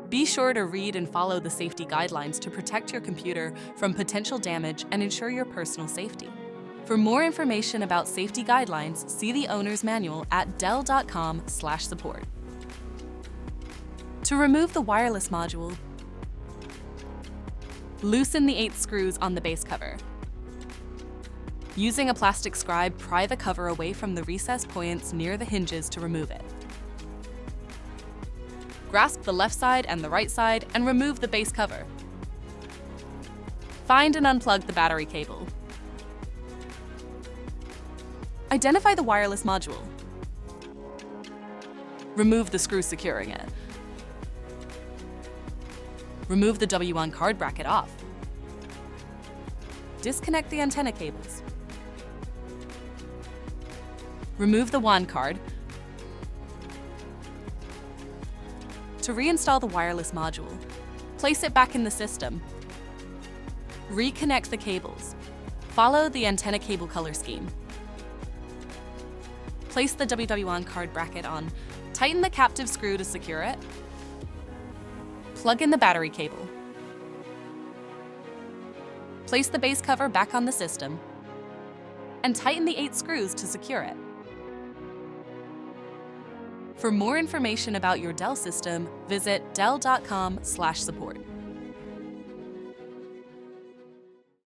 Be sure to read and follow the safety guidelines to protect your computer from potential damage and ensure your personal safety. For more information about safety guidelines, see the owner's manual at dell.com/support. To remove the wireless module, loosen the 8 screws on the base cover. Using a plastic scribe, pry the cover away from the recessed points near the hinges to remove it. Grasp the left side and the right side and remove the base cover. Find and unplug the battery cable. Identify the wireless module. Remove the screw securing it. Remove the wwan card bracket off. Disconnect the antenna cables. Remove the WAN card. To reinstall the wireless module, place it back in the system. Reconnect the cables. Follow the antenna cable color scheme. Place the wwan card bracket on. Tighten the captive screw to secure it. Plug in the battery cable. Place the base cover back on the system and tighten the 8 screws to secure it. For more information about your Dell system, visit dell.com/support.